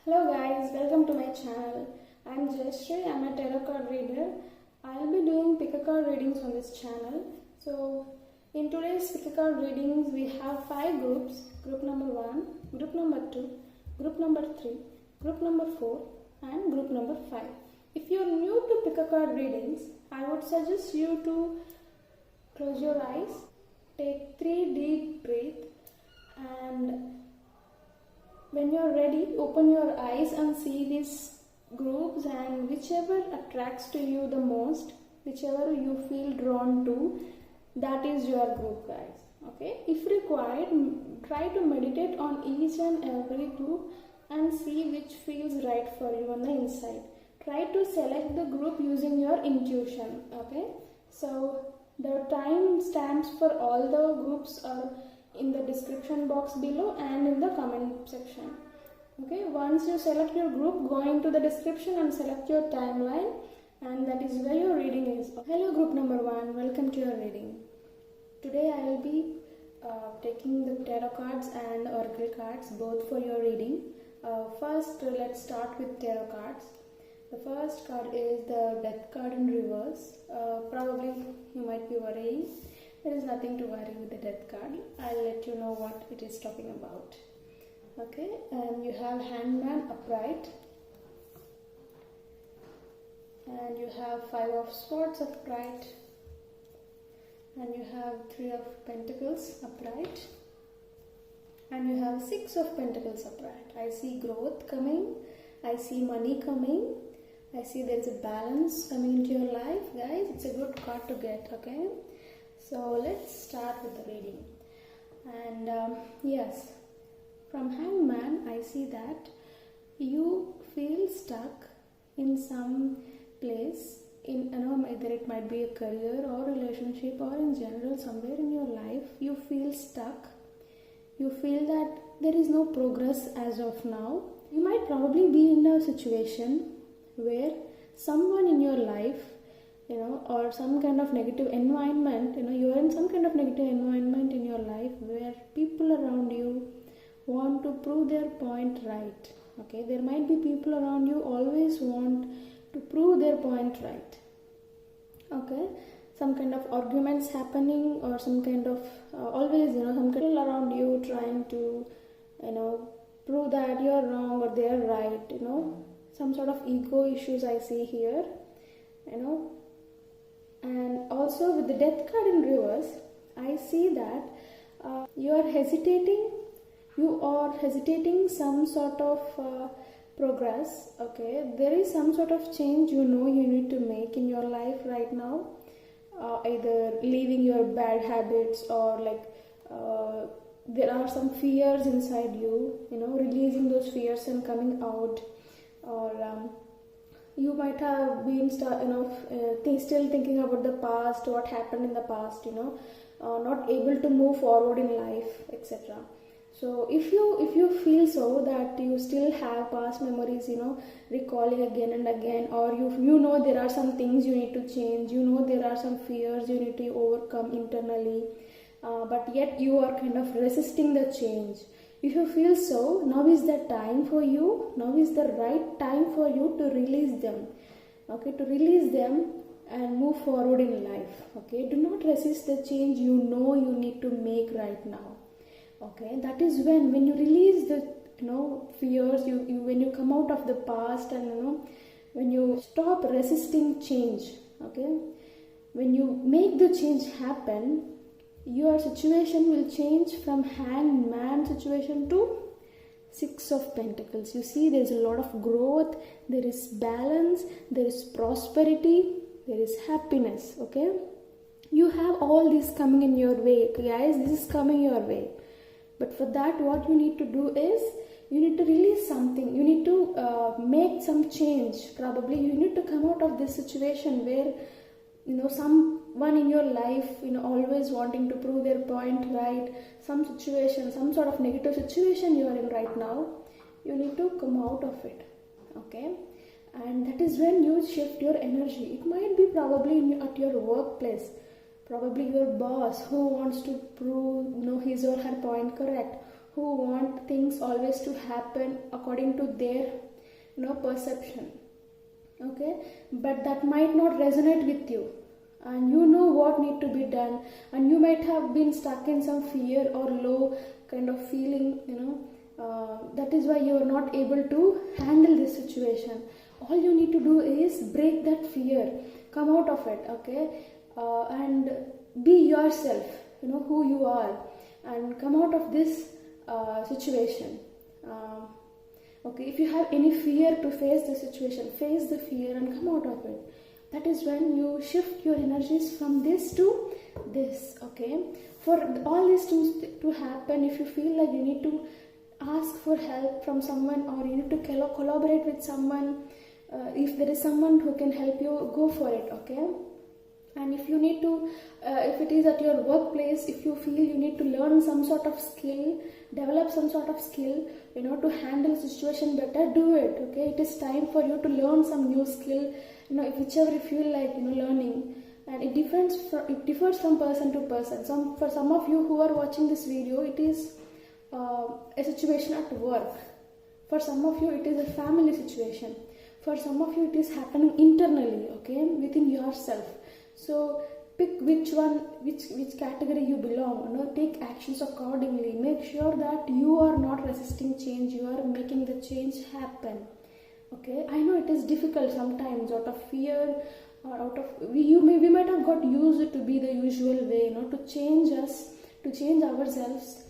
Hello guys, welcome to my channel. I'm Jayashree, I'm a tarot card reader. I'll be doing pick a card readings on this channel. So in today's pick a card readings we have 5 groups. Group number 1, group number 2, group number 3, group number 4 and group number 5. If you're new to pick a card readings, I would suggest you to close your eyes, take 3 deep breaths, and when you're ready, open your eyes and see these groups, and whichever attracts to you the most, whichever you feel drawn to, that is your group, guys. Okay, if required, try to meditate on each and every group and see which feels right for you on the inside. Try to select the group using your intuition. Okay, so the time stamps for all the groups are in the description box below and in the comment section. Okay, once you select your group, go into the description and select your timeline, and that is where your reading is. Hello group number 1, welcome to your reading. Today I will be taking the tarot cards and oracle cards both for your reading. First let's start with tarot cards. The first card is the death card in reverse. Probably you might be worrying. There is nothing to worry with the death card. I'll let you know what it is talking about. Okay, and you have Hangman upright, and you have 5 of Swords upright, and you have 3 of Pentacles upright, and you have 6 of Pentacles upright. I see growth coming, I see money coming, I see there is a balance coming into your life, guys. It's a good card to get. Okay, so let's start with the reading. And yes, from Hangman I see that you feel stuck in some place, in either it might be a career or relationship or in general somewhere in your life. You feel stuck, you feel that there is no progress as of now. You might probably be in a situation where someone in your life, or some kind of negative environment, you are in some kind of negative environment in your life where people around you want to prove their point right. Okay, there might be people around you always want to prove their point right. Okay, some kind of arguments happening, or some kind of always some people around you trying to prove that you're wrong or they're right. Some sort of ego issues I see here. And also with the death card in reverse, I see that you are hesitating some sort of progress. Okay, there is some sort of change you need to make in your life right now, either leaving your bad habits, or there are some fears inside you, releasing those fears and coming out, or you might have been still thinking about the past, what happened in the past, not able to move forward in life, etc. So if you feel so that you still have past memories, recalling again and again, or you know there are some things you need to change, there are some fears you need to overcome internally, but yet you are kind of resisting the change. If you feel so, now is the time for you, now is the right time for you to release them. Okay, to release them and move forward in life. Okay, do not resist the change you need to make right now. Okay, that is when you release the fears, when you come out of the past, and when you stop resisting change. Okay, when you make the change happen, your situation will change from Hangman situation to 6 of Pentacles. You see, there is a lot of growth, there is balance, there is prosperity, there is happiness. Okay, you have all this coming in your way, guys. This is coming your way. But for that, what you need to do is you need to release something. You need to make some change. Probably you need to come out of this situation where someone in your life always wanting to prove their point right. Some situation, some sort of negative situation you are in right now, you need to come out of it. Okay, and that is when you shift your energy. It might be probably at your workplace, probably your boss who wants to prove his or her point correct, who want things always to happen according to their perception. Okay, but that might not resonate with you, and you know what need to be done, and you might have been stuck in some fear or low kind of feeling, that is why you are not able to handle this situation. All you need to do is break that fear, come out of it, okay, and be yourself, who you are, and come out of this situation. Okay, if you have any fear to face the situation, face the fear and come out of it. That is when you shift your energies from this to this. Okay, for all these things to happen, if you feel like you need to ask for help from someone, or you need to collaborate with someone, if there is someone who can help you, go for it. Okay, and if you need to, if it is at your workplace, if you feel you need to learn some sort of skill, develop some sort of skill, to handle the situation better, do it. Okay, it is time for you to learn some new skill, whichever you feel like learning. And it differs from person to person. For some of you who are watching this video, it is a situation at work. For some of you, it is a family situation. For some of you, it is happening internally, okay, within yourself. So pick which category you belong. Take actions accordingly. Make sure that you are not resisting change. You are making the change happen. Okay, I know it is difficult sometimes, out of fear, or out of we might have got used to be the usual way. To change ourselves.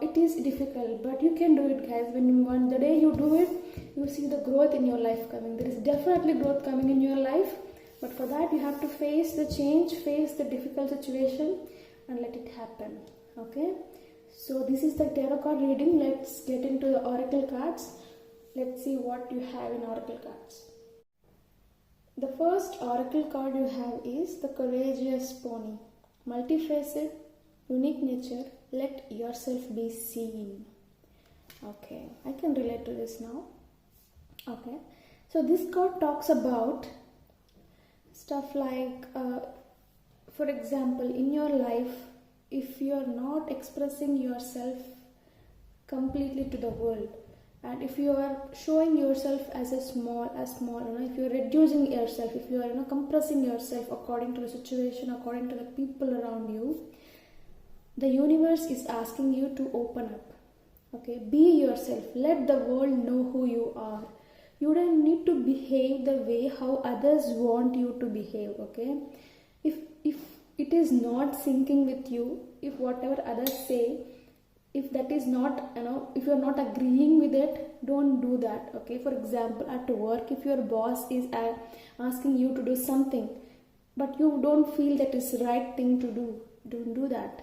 It is difficult, but you can do it, guys. When the day you do it, you see the growth in your life coming. There is definitely growth coming in your life, but for that you have to face the change, face the difficult situation, and let it happen. Okay, so this is the tarot card reading. Let's get into the oracle cards. Let's see what you have in oracle cards. The first oracle card you have is the Courageous Pony. Multifaceted, unique nature, let yourself be seen. Okay, I can relate to this now. Okay, so this card talks about stuff like, for example, in your life, if you are not expressing yourself completely to the world, and if you are showing yourself as small, if you are reducing yourself, if you are compressing yourself according to the situation, according to the people around you, the universe is asking you to open up. Okay, be yourself. Let the world know who you are. You don't need to behave the way how others want you to behave. Okay, if it is not syncing with you, if whatever others say, if that is not, if you are not agreeing with it, don't do that. Okay, for example, at work, if your boss is asking you to do something, but you don't feel that is the right thing to do, don't do that.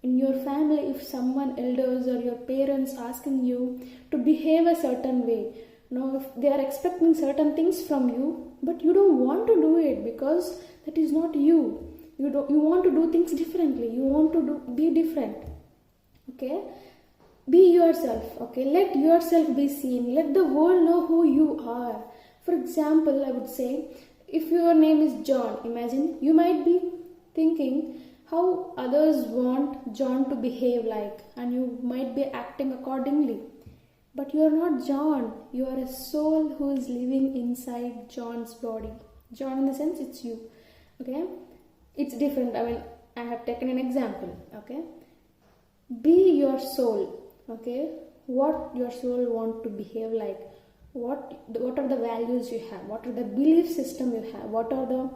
In your family, if someone, elders or your parents, asking you to behave a certain way, if they are expecting certain things from you, but you don't want to do it because that is not you. You want to do things differently. You want to be different. Okay, be yourself. Okay, let yourself be seen. Let the world know who you are. For example, I would say, if your name is John, imagine you might be thinking how others want John to behave like, and you might be acting accordingly. But you are not John. You are a soul who is living inside John's body. John, in the sense, it's you. Okay, it's different. I have taken an example. Okay, be your soul. Okay, what your soul want to behave like, what are the values you have, what are the belief system you have, what are the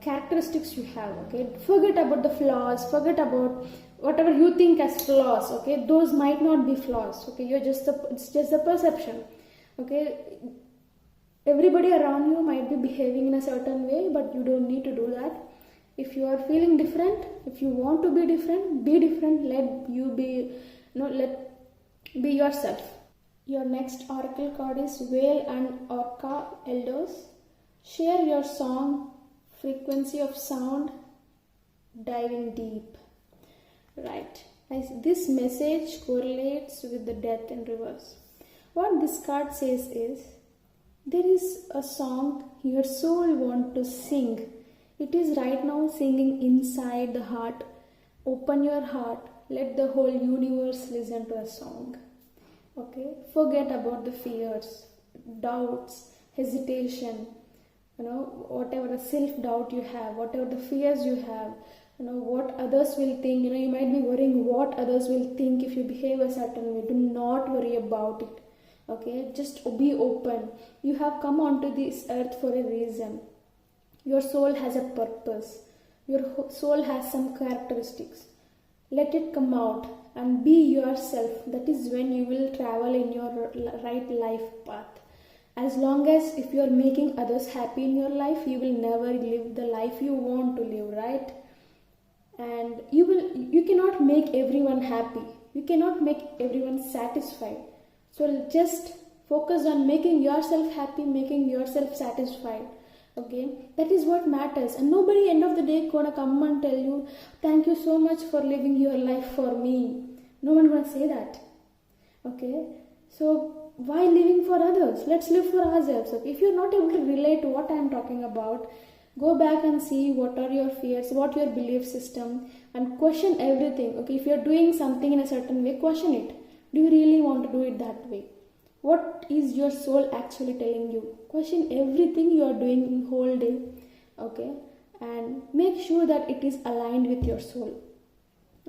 characteristics you have. Okay, forget about the flaws, forget about whatever you think as flaws. Okay, those might not be flaws. Okay, it's just the perception. Okay, everybody around you might be behaving in a certain way, but you don't need to do that. If you are feeling different, if you want to be different, be different. Let you be, be yourself. Your next oracle card is Whale and Orca Elders. Share your song, frequency of sound, diving deep. Right. This message correlates with the death in reverse. What this card says is, there is a song your soul wants to sing. It is right now singing inside the heart. Open your heart. let the whole universe listen to a song. Okay, forget about the fears, doubts, hesitation, whatever the self-doubt you have, whatever the fears you have, what others will think. You might be worrying what others will think if you behave a certain way. Do not worry about it. Okay, just be open. You have come onto this earth for a reason. Your soul has a purpose. Your soul has some characteristics. Let it come out and be yourself. That is when you will travel in your right life path. As long as if you are making others happy in your life, you will never live the life you want to live, right? And you cannot make everyone happy. You cannot make everyone satisfied. So just focus on making yourself happy, making yourself satisfied. Okay, that is what matters. And nobody end of the day gonna come and tell you, thank you so much for living your life for me. No one gonna say that. Okay, so why living for others? Let's live for ourselves. Okay, if you're not able to relate to what I'm talking about, go back and see what are your fears, what your belief system, and question everything. Okay, if you're doing something in a certain way, question it. Do you really want to do it that way? What is your soul actually telling you? Question everything you are doing in whole day. Okay, and make sure that it is aligned with your soul.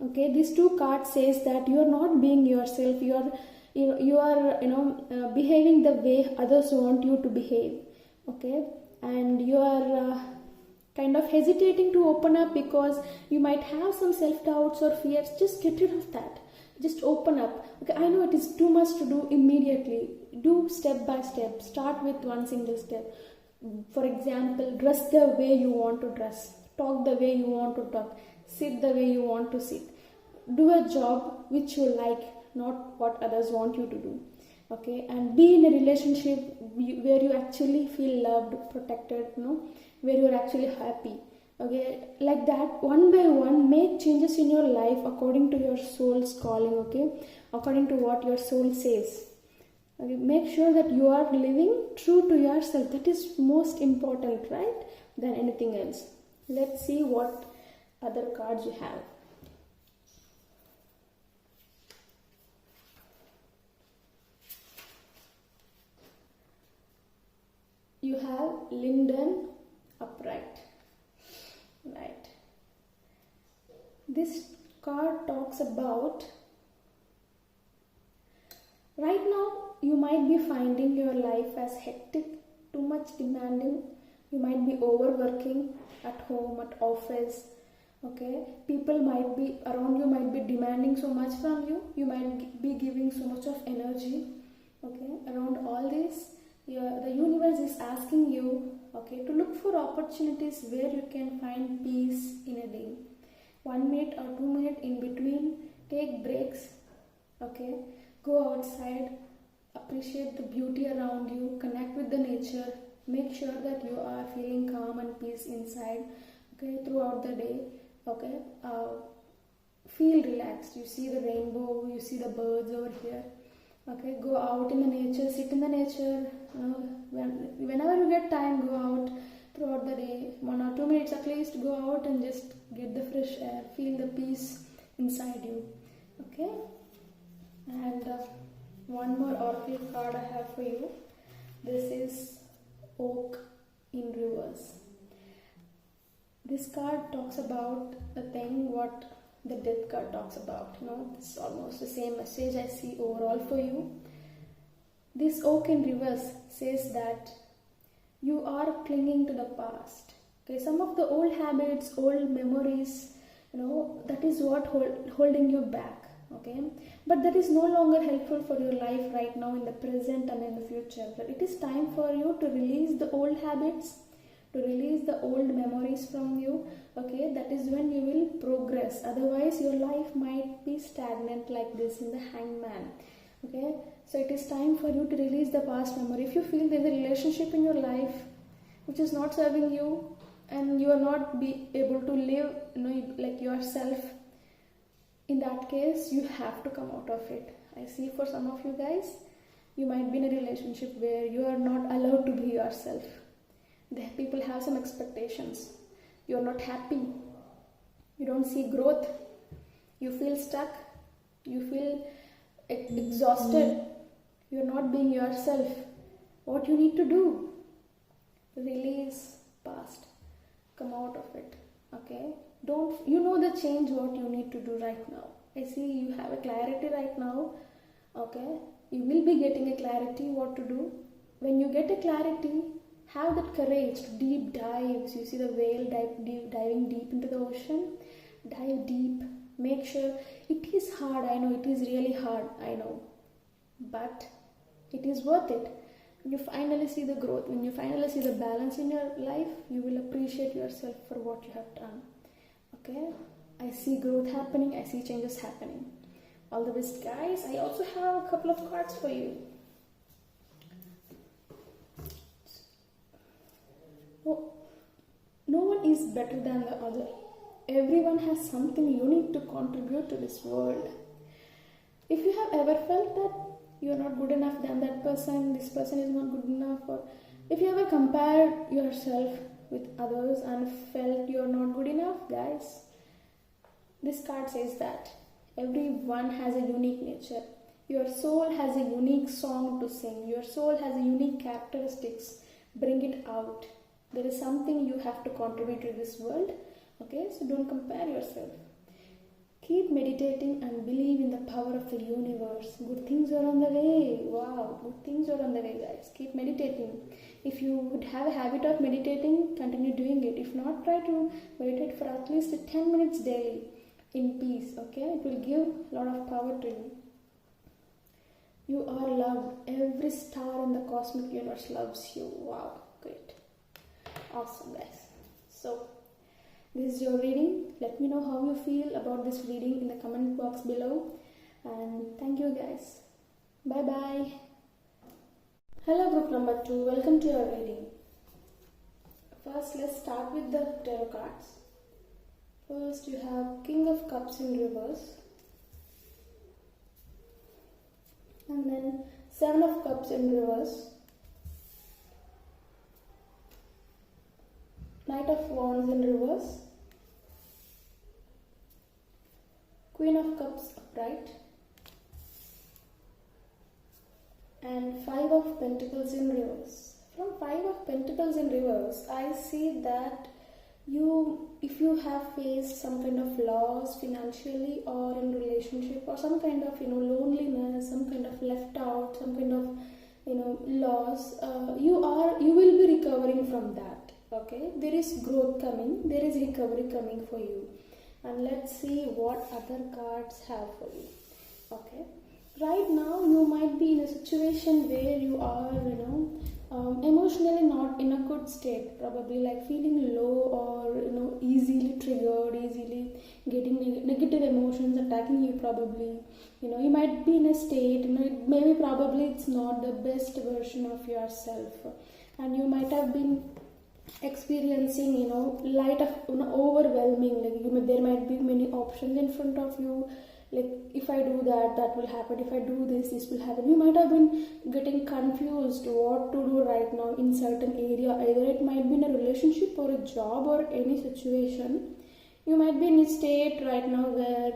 Okay, these two cards says that you are not being yourself. You are behaving the way others want you to behave. Okay, and you are kind of hesitating to open up because you might have some self-doubts or fears. Just get rid of that. Just open up. Okay, I know it is too much to do immediately. Do step by step. Start with one single step. For example, dress the way you want to dress. Talk the way you want to talk. Sit the way you want to sit. Do a job which you like, not what others want you to do. Okay, and be in a relationship where you actually feel loved, protected, where you're actually happy. Okay, like that, one by one, make changes in your life according to your soul's calling. Okay, according to what your soul says. Okay, make sure that you are living true to yourself. That is most important, right, than anything else. Let's see what other cards you have. You have Linden upright. Right. This card talks about right now you might be finding your life as hectic, too much demanding. You might be overworking at home, at office. Okay, people might be around you, might be demanding so much from you. You might be giving so much of energy. Okay, around all this, the universe is asking you, okay, to look for opportunities where you can find peace in a day. 1 minute or 2 minutes in between, take breaks. Okay, go outside, appreciate the beauty around you, connect with the nature, make sure that you are feeling calm and peace inside. Okay, throughout the day. Okay, feel relaxed. You see the rainbow, you see the birds over here. Okay, go out in the nature, sit in the nature. Whenever you get time, go out throughout the day. 1 or 2 minutes at least, go out and just get the fresh air, feel the peace inside you. Okay, and one more oracle card I have for you. This is Oak in reverse. This card talks about the thing what the death card talks about. This is almost the same message I see overall for you. This Oak in reverse says that you are clinging to the past. Okay, some of the old habits, old memories, that is what holding you back. Okay, but that is no longer helpful for your life right now in the present and in the future. But it is time for you to release the old habits, to release the old memories from you. Okay, that is when you will progress. Otherwise your life might be stagnant like this in the hangman. Okay, so it is time for you to release the past memory. If you feel there is a relationship in your life which is not serving you and you are not be able to live like yourself, in that case you have to come out of it. I see for some of you guys, you might be in a relationship where you are not allowed to be yourself. The people have some expectations. You are not happy. You don't see growth. You feel stuck, you feel exhausted, you're not being yourself. What you need to do? Release past. Come out of it. Okay? Don't you know the change what you need to do right now? I see you have a clarity right now. Okay? You will be getting a clarity what to do. When you get a clarity, have that courage to deep dives. You see the whale diving deep into the ocean? Dive deep. Make sure. It is hard, I know. It is really hard, I know. But it is worth it. When you finally see the growth, when you finally see the balance in your life, you will appreciate yourself for what you have done. Okay? I see growth happening. I see changes happening. All the best, guys. I also have a couple of cards for you. No one is better than the other. Everyone has something unique to contribute to this world. If you have ever felt that you are not good enough than that person, this person is not good enough, or if you ever compared yourself with others and felt you are not good enough, guys, this card says that everyone has a unique nature. Your soul has a unique song to sing. Your soul has a unique characteristics. Bring it out. There is something you have to contribute to this world. Okay, so don't compare yourself. Keep meditating and believe in the power of the universe. Good things are on the way. Wow, good things are on the way, guys. Keep meditating. If you would have a habit of meditating, continue doing it. If not, try to meditate for at least 10 minutes daily in peace. Okay, it will give a lot of power to you. You are loved. Every star in the cosmic universe loves you. Wow, great. Awesome, guys. So, this is your reading. Let me know how you feel about this reading in the comment box below. And thank you, guys. Bye-bye. Hello, group number 2. Welcome to your reading. First, let's start with the tarot cards. First, you have King of Cups in reverse. And then Seven of Cups in reverse. Knight of Wands in reverse. Queen of Cups upright. And Five of Pentacles in reverse. From Five of Pentacles in reverse, I see that if you have faced some kind of loss financially or in relationship, or some kind of loneliness, some kind of left out, some kind of loss, you will be recovering from that. Okay, there is growth coming, there is recovery coming for you. And let's see what other cards have for you. Okay, right now you might be in a situation where you are emotionally not in a good state, probably like feeling low, or easily triggered, easily getting negative emotions attacking you. Probably you might be in a state, maybe probably it's not the best version of yourself, and you might have been experiencing light of overwhelming, like there might be many options in front of you, like if I do that will happen, if I do this will happen. You might have been getting confused what to do right now in certain area. Either it might be in a relationship or a job or any situation. You might be in a state right now where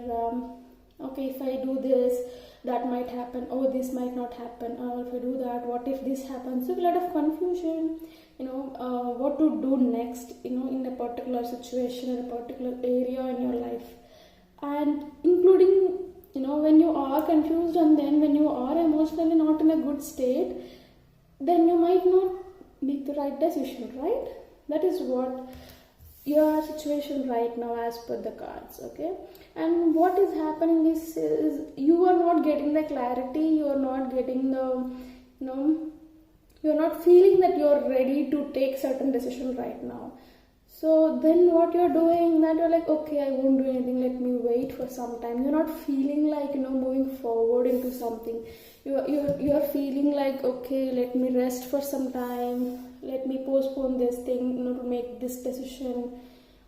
okay, if I do this, that might happen, or this might not happen, or if I do that, what if this happens? So a lot of confusion, what to do next, in a particular situation, in a particular area in your life. And including, when you are confused, and then when you are emotionally not in a good state, then you might not make the right decision, right? That is what your situation right now as per the cards. Okay, and what is happening is you are not getting the clarity, you are not getting the you're not feeling that you're ready to take certain decision right now. So then what you're doing, that you're like, okay, I won't do anything, let me wait for some time. You're not feeling like moving forward into something. You're feeling like, okay, let me rest for some time, let me postpone this thing, to make this decision.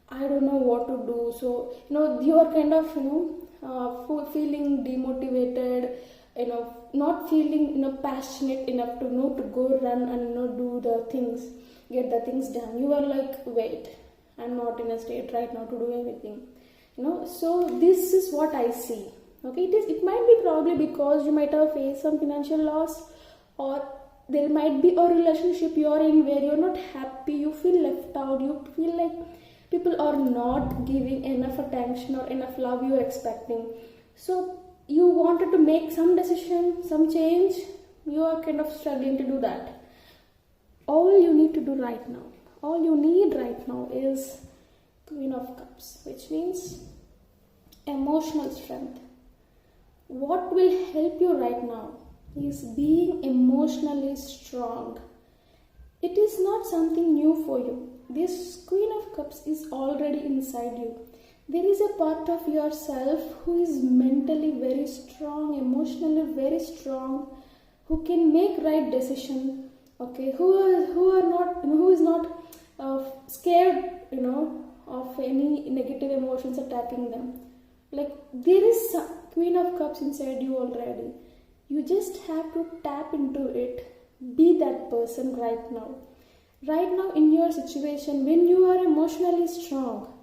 I don't know what to do. So you're kind of feeling demotivated, not feeling passionate enough to to go run and do the things, get the things done. You are like, wait, I'm not in a state right now to do anything. So this is what I see. Okay, it might be probably because you might have faced some financial loss, or there might be a relationship you're in where you're not happy, you feel left out, you feel like people are not giving enough attention or enough love you're expecting. So you wanted to make some decision, some change, you are kind of struggling to do that. All you need to do right now, all you need right now is Queen of Cups, which means emotional strength. What will help you right now is being emotionally strong. It is not something new for you. This Queen of Cups is already inside you. There is a part of yourself who is mentally very strong, emotionally very strong, who can make right decision. Okay, who is not scared, of any negative emotions attacking them. Like, there is a Queen of Cups inside you already. You just have to tap into it. Be that person right now. Right now, in your situation, when you are emotionally strong,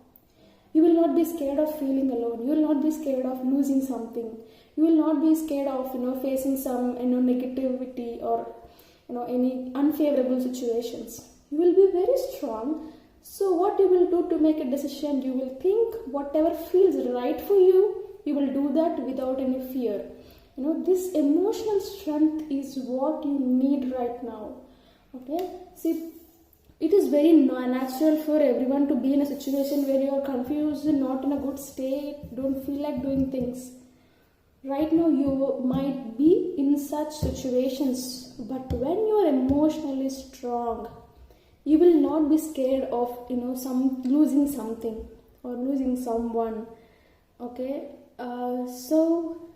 you will not be scared of feeling alone. You will not be scared of losing something. You will not be scared of facing some negativity or any unfavorable situations. You will be very strong. So what you will do to make a decision, you will think whatever feels right for you, you will do that without any fear. This emotional strength is what you need right now. Okay, see, it is very natural for everyone to be in a situation where you are confused, not in a good state, don't feel like doing things. Right now you might be in such situations, but when you are emotionally strong, you will not be scared of losing something or losing someone. Okay, so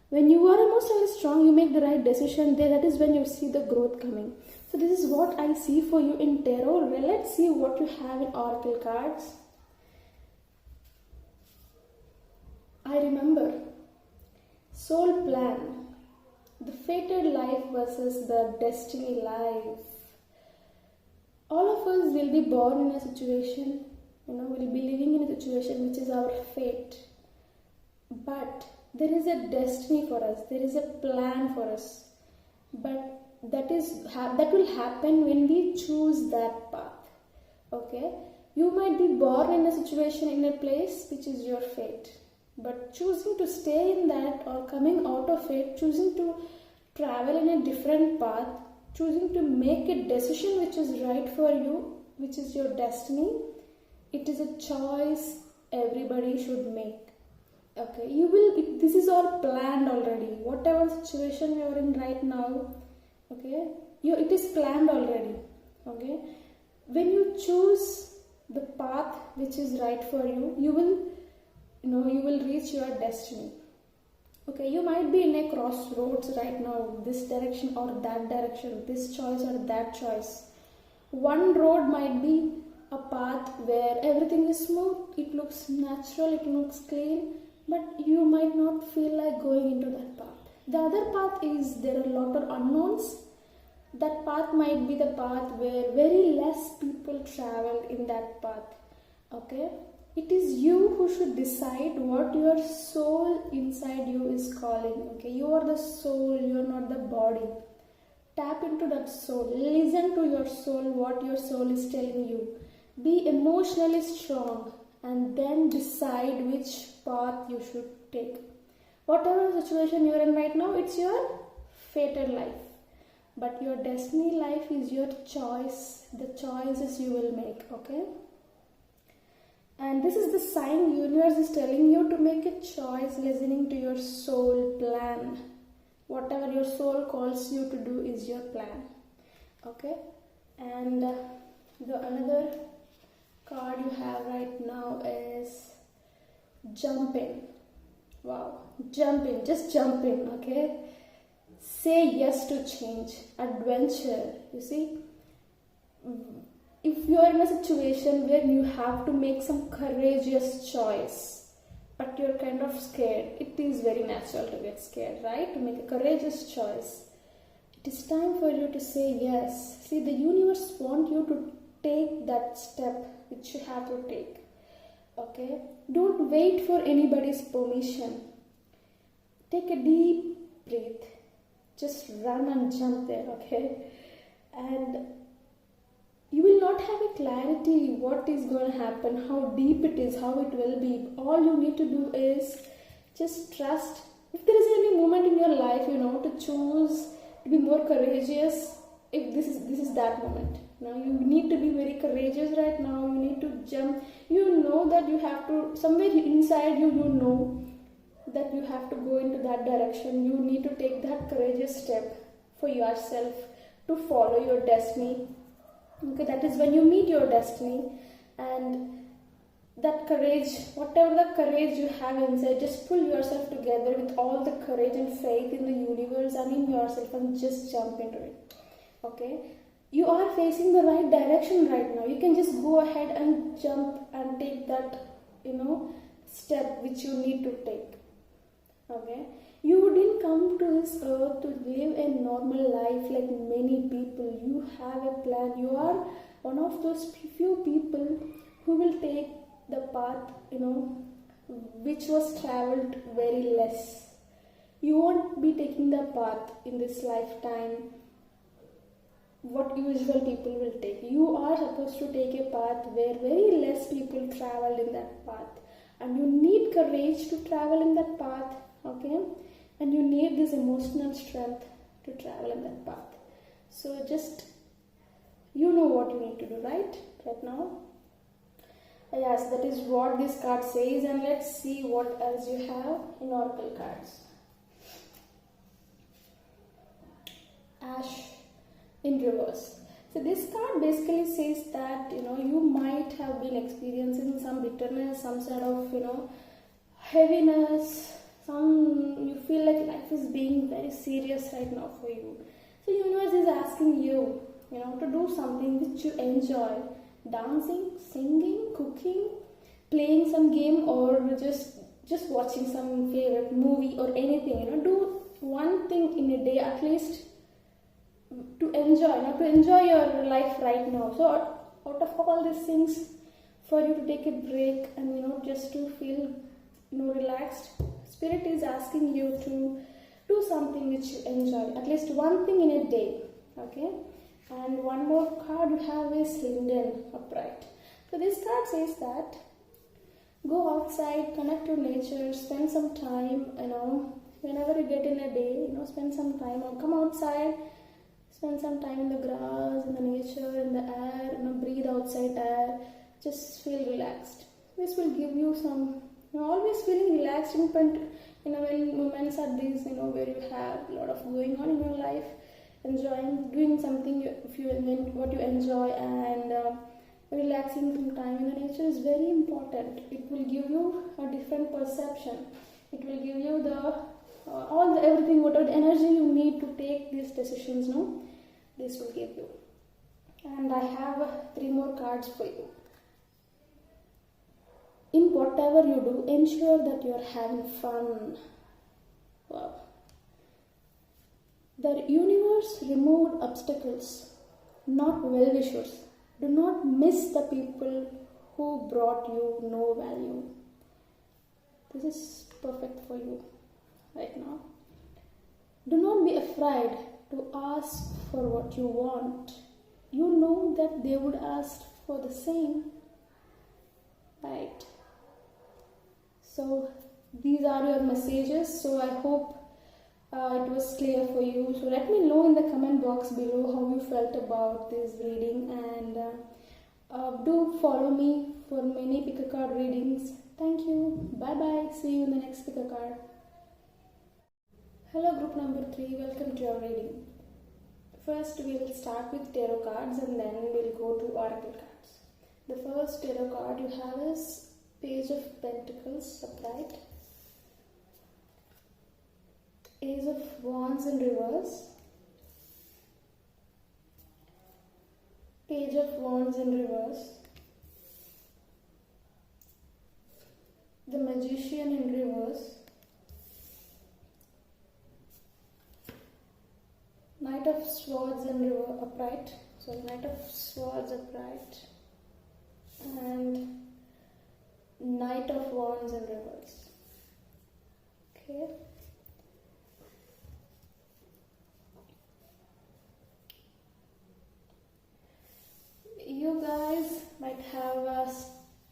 when you are emotionally strong, you make the right decision. That is when you see the growth coming. So this is what I see for you in tarot. Let's see what you have in oracle cards. I remember soul plan, the fated life versus the destiny life. All of us will be born in a situation, will be living in a situation which is our fate. But there is a destiny for us, there is a plan for us. But that will happen when we choose that path. Okay, you might be born in a situation, in a place which is your fate, but choosing to stay in that or coming out of it, choosing to travel in a different path, choosing to make a decision which is right for you, which is your destiny, it is a choice everybody should make. Okay, this is all planned already. Whatever situation you are in right now, okay, it is planned already. Okay, when you choose the path which is right for you, you will reach your destiny. Okay, you might be in a crossroads right now, this direction or that direction, this choice or that choice. One road might be a path where everything is smooth, it looks natural, it looks clean, but you might not feel like going into that path. The other path is, there are a lot of unknowns. That path might be the path where very less people travel in that path. Okay, it is you who should decide what your soul inside you is calling. Okay, you are the soul, you are not the body. Tap into that soul, listen to your soul, what your soul is telling you. Be emotionally strong and then decide which path you should take. Whatever situation you are in right now, it's your fated life. But your destiny life is your choice, the choices you will make. Okay, and this is the sign universe is telling you to make a choice, listening to your soul plan. Whatever your soul calls you to do is your plan. Okay, and the another card you have right now is jump in. Wow, jump in, just jump in. Okay, say yes to change, adventure. You see, if you are in a situation where you have to make some courageous choice, but you're kind of scared, it is very natural to get scared, right? To make a courageous choice, it is time for you to say yes. See, the universe wants you to take that step which you have to take. Okay, don't wait for anybody's permission. Take a deep breath. Just run and jump there, okay? And you will not have a clarity what is going to happen, how deep it is, how it will be. All you need to do is just trust. If there is any moment in your life, to choose to be more courageous, if this is that moment. Now you need to be very courageous right now. You need to jump. You know that you have to, somewhere inside you know that you have to go into that direction. You need to take that courageous step for yourself to follow your destiny. Okay, that is when you meet your destiny. And that courage, whatever the courage you have inside, just pull yourself together with all the courage and faith in the universe and in yourself and just jump into it. Okay, you are facing the right direction right now. You can just go ahead and jump and take that step which you need to take. Okay, you didn't come to this earth to live a normal life like many people. You have a plan. You are one of those few people who will take the path which was traveled very less. You won't be taking the path in this lifetime what usual people will take. You are supposed to take a path where very less people traveled in that path, and you need courage to travel in that path. Okay, and you need this emotional strength to travel in that path. So just what you need to do right now. Yes, that is what this card says, and let's see what else you have in oracle cards. Ash in reverse. So this card basically says that you might have been experiencing some bitterness, some sort of heaviness. You feel like life is being very serious right now for you. So universe is asking you, to do something which you enjoy. Dancing, singing, cooking, playing some game, or just watching some favorite movie or anything. Do one thing in a day at least to enjoy your life right now. So out of all these things, for you to take a break and just to feel relaxed, Spirit is asking you to do something which you enjoy, at least one thing in a day. Okay, and one more card you have is Linden upright. So this card says that go outside, connect to nature, spend some time, whenever you get in a day, spend some time, or come outside, spend some time in the grass, in the nature, in the air, breathe outside air, just feel relaxed. This will give you some, always feeling relaxed when moments are these, where you have a lot of going on in your life, enjoying, doing something what you enjoy, and relaxing some time in the nature is very important. It will give you a different perception. It will give you everything, whatever the energy you need to take these decisions. This will give you. And I have 3 more cards for you. In whatever you do, ensure that you are having fun. Wow. The universe removed obstacles, not well-wishers. Do not miss the people who brought you no value. This is perfect for you right now. Do not be afraid to ask for what you want. You know that they would ask for the same, right? So these are your messages. So I hope it was clear for you. So let me know in the comment box below how you felt about this reading, and do follow me for many pick a card readings. Thank you. Bye bye. See you in the next pick a card. Hello group number 3, welcome to your reading. First we will start with tarot cards and then we'll go to oracle cards. The first tarot card you have is Page of Pentacles upright, Ace of Wands in reverse, Page of Wands in reverse, the Magician in reverse, Knight of Swords in reverse upright, so Knight of Swords upright, and Knight of Wands in reverse. Okay. You guys might have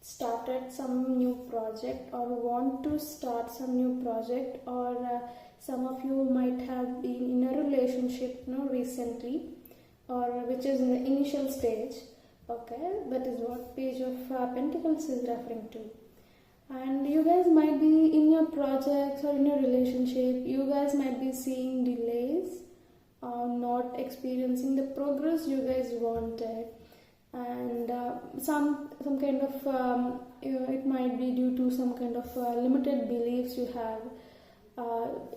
started some new project or want to start some new project, or some of you might have been in a relationship recently, or which is in the initial stage. Okay, that is what page of Pentacles is referring to. And you guys might be in your projects or in your relationship, you guys might be seeing delays or not experiencing the progress you guys wanted, and some kind of it might be due to some kind of limited beliefs you have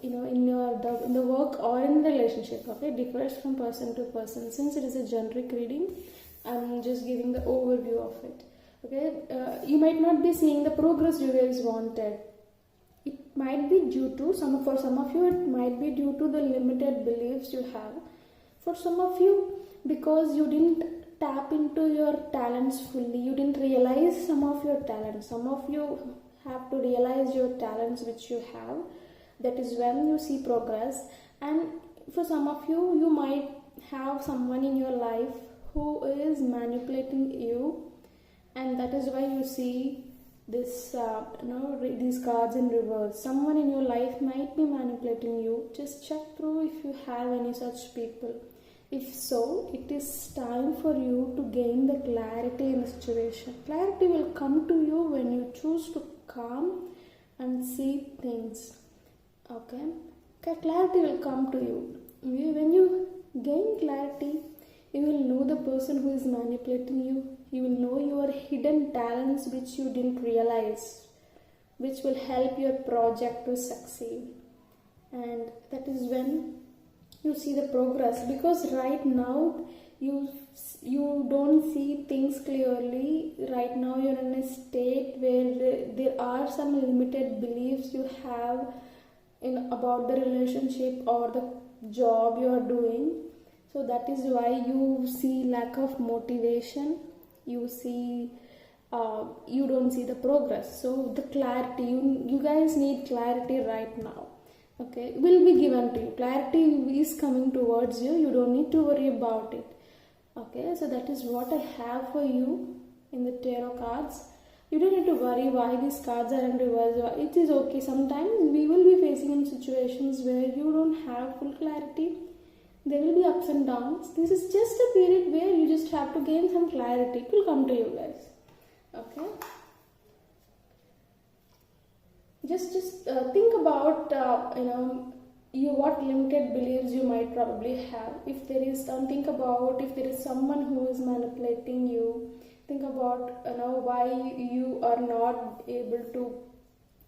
in the work or in the relationship. Okay, it differs from person to person. Since it is a generic reading, I'm just giving the overview of it. Okay, you might not be seeing the progress you guys wanted. It might be due to for some of you, it might be due to the limited beliefs you have. For some of you, because you didn't tap into your talents fully, you didn't realize some of your talents. Some of you have to realize your talents which you have. That is when you see progress. And for some of you, you might have someone in your life who is manipulating you, and that is why you see this these cards in reverse. Someone in your life might be manipulating you. Just check through if you have any such people. If so, it is time for you to gain the clarity in the situation. Clarity will come to you when you choose to calm and see things. Okay, clarity will come to you. When you gain clarity, you will know the person who is manipulating you. You will know your hidden talents which you didn't realize, which will help your project to succeed. And that is when you see the progress, because right now you don't see things clearly. Right now you're in a state where there are some limited beliefs you have about the relationship or the job you are doing. So that is why you see lack of motivation. You see you don't see the progress. So the clarity, you guys need clarity right now. Okay, will be given to you. Clarity is coming towards you. You don't need to worry about it. Okay, so that is what I have for you in the tarot cards. You don't need to worry why these cards are in reverse. It is okay. Sometimes we will be facing in situations where you don't have full clarity. There will be ups and downs. This is just a period where you just have to gain some clarity. It will come to you guys. Okay. Just think about what limited beliefs you might probably have. If there is think about if there is someone who is manipulating you. Think about why you are not able to,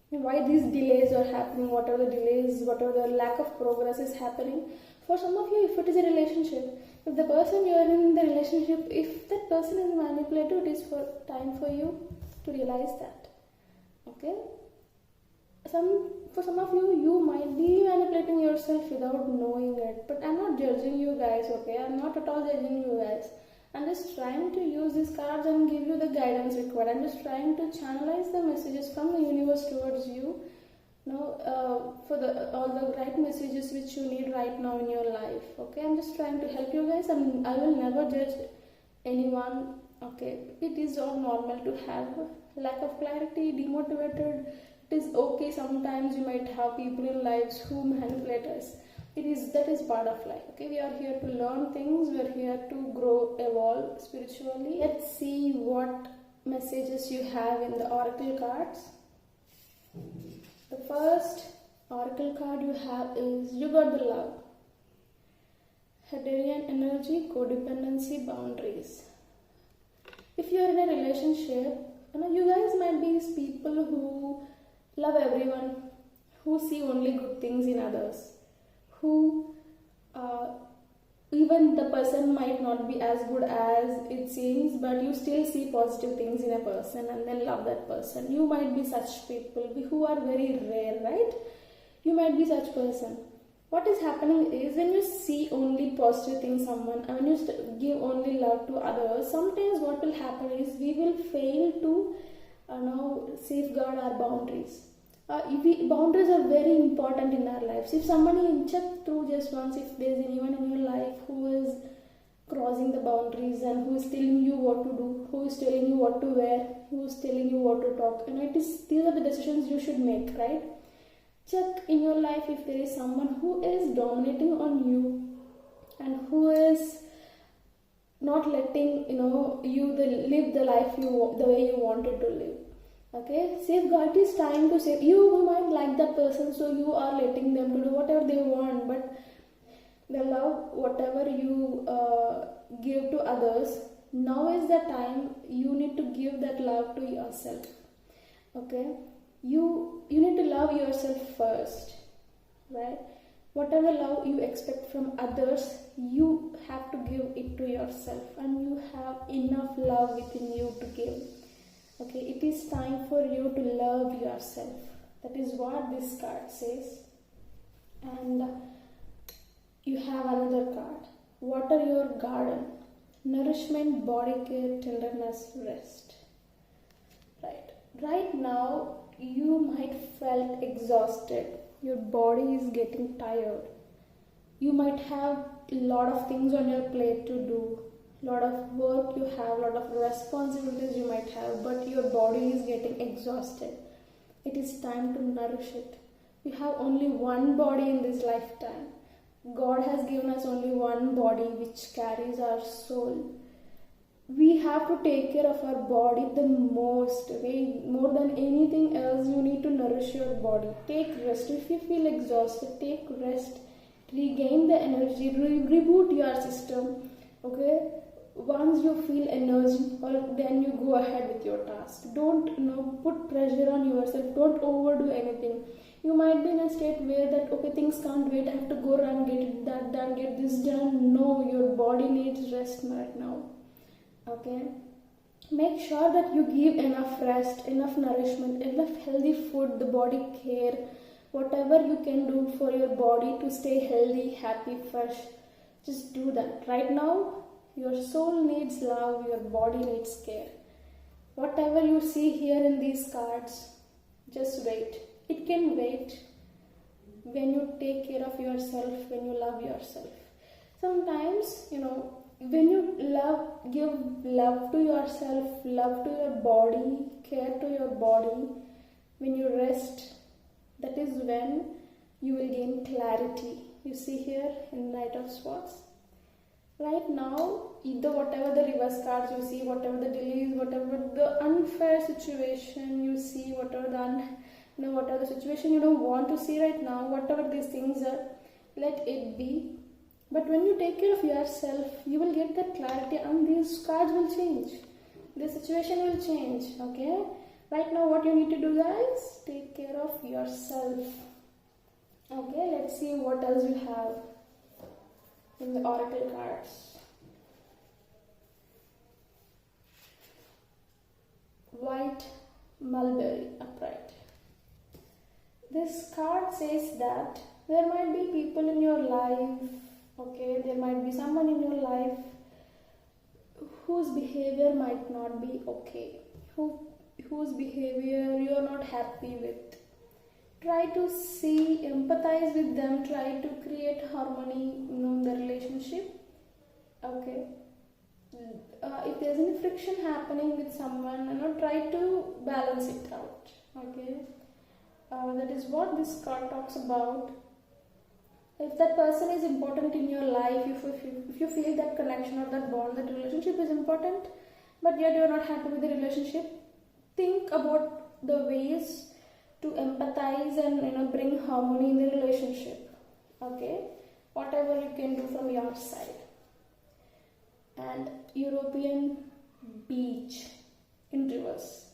why these delays are happening. What are the delays? What are the lack of progress is happening? For some of you, if it is a relationship, if the person you are in the relationship, if that person is manipulative, it is time for you to realize that. Okay. For some of you, you might be manipulating yourself without knowing it. But I'm not judging you guys, okay? I'm not at all judging you guys. I'm just trying to use these cards and give you the guidance required. I'm just trying to channelize the messages from the universe towards you. For all the right messages which you need right now in your life. Okay, I'm just trying to help you guys, and I will never judge anyone. Okay, it is all normal to have lack of clarity, demotivated. It is okay. Sometimes you might have people in lives who manipulate us. That is part of life. Okay, we are here to learn things. We are here to grow, evolve spiritually. Let's see what messages you have in the oracle cards. The first oracle card you have is you got the love. Hadarian energy, codependency, boundaries. If you are in a relationship, you guys might be people who love everyone, who see only good things in others, who even the person might not be as good as it seems, but you still see positive things in a person and then love that person. You might be such people who are very rare, right? You might be such person. What is happening is when you see only positive things in someone and when you give only love to others, sometimes what will happen is we will fail to now safeguard our boundaries. Boundaries are very important in our lives. If somebody check through just once, if there is anyone in your life who is crossing the boundaries and who is telling you what to do, who is telling you what to wear, who is telling you what to talk, these are the decisions you should make, right? Check in your life if there is someone who is dominating on you and who is not letting you live the life the way you wanted to live. Okay, safeguard is time to save. You might like that person, so you are letting them to do whatever they want, but the love, whatever you give to others, now is the time you need to give that love to yourself. Okay, you need to love yourself first, right? Whatever love you expect from others, you have to give it to yourself, and you have enough love within you to give. Okay, it is time for you to love yourself. That is what this card says. And you have another card. Water your garden. Nourishment, body care, tenderness, rest. Right now, you might felt exhausted. Your body is getting tired. You might have a lot of things on your plate to do. Lot of work you have, lot of responsibilities you might have, but your body is getting exhausted. It is time to nourish it. You have only one body in this lifetime. God has given us only one body which carries our soul. We have to take care of our body the most way, more than anything else. You need to nourish your body. Take rest. If you feel exhausted, take rest. Regain the energy, reboot your system. Okay, once you feel energy, then you go ahead with your task. Don't put pressure on yourself. Don't overdo anything. You might be in a state where that okay, things can't wait, I have to go run, get that done, get this done. No, your body needs rest right now. Okay, make sure that you give enough rest, enough nourishment, enough healthy food, the body care, whatever you can do for your body to stay healthy, happy, fresh. Just do that right now. Your soul needs love, your body needs care. Whatever you see here in these cards, just wait. It can wait when you take care of yourself, when you love yourself. Sometimes, when you give love to yourself, love to your body, care to your body, when you rest, that is when you will gain clarity. You see here in Knight of Swords. Right now, whatever the reverse cards you see, whatever the delays, whatever the unfair situation you see, whatever the situation you don't want to see right now, whatever these things are, let it be. But when you take care of yourself, you will get that clarity, and these cards will change. The situation will change. Okay. Right now, what you need to do, guys, take care of yourself. Okay. Let's see what else you have in the oracle cards. White mulberry upright. This card says that there might be people in your life, okay, there might be someone in your life whose behavior might not be okay, whose behavior you are not happy with. Try to empathize with them, try to create harmony in the relationship. Okay. If there's any friction happening with someone, try to balance it out. Okay. That is what this card talks about. If that person is important in your life, if you feel that connection or that bond, that relationship is important, but yet you are not happy with the relationship, think about the ways to empathize and bring harmony in the relationship. Okay, whatever you can do from your side. And European beach in reverse.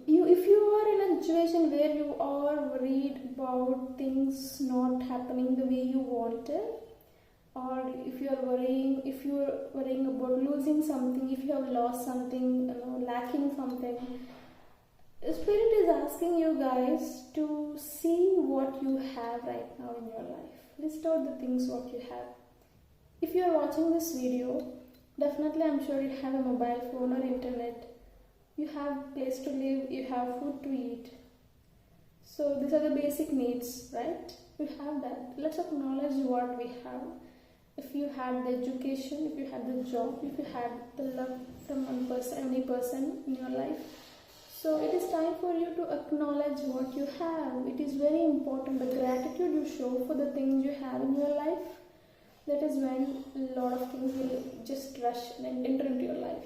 If you are in a situation where you are worried about things not happening the way you wanted, or if you are worrying about losing something, if you have lost something, lacking something, Spirit is asking you guys to see what you have right now in your life. List out the things what you have. If you are watching this video, definitely I'm sure you have a mobile phone or internet, you have place to live, you have food to eat. So these are the basic needs, right? We have that. Let's acknowledge what we have. If you had the education, if you had the job, if you had the love from one person, any person in your life, so it is time for you to acknowledge what you have. It is very important. The gratitude you show for the things you have in your life, that is when a lot of things will just rush and enter into your life.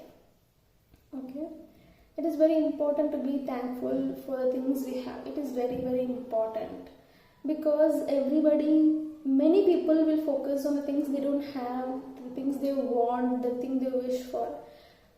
Okay? It is very important to be thankful for the things we have. It is very, very important. Because many people will focus on the things they don't have, the things they want, the thing they wish for.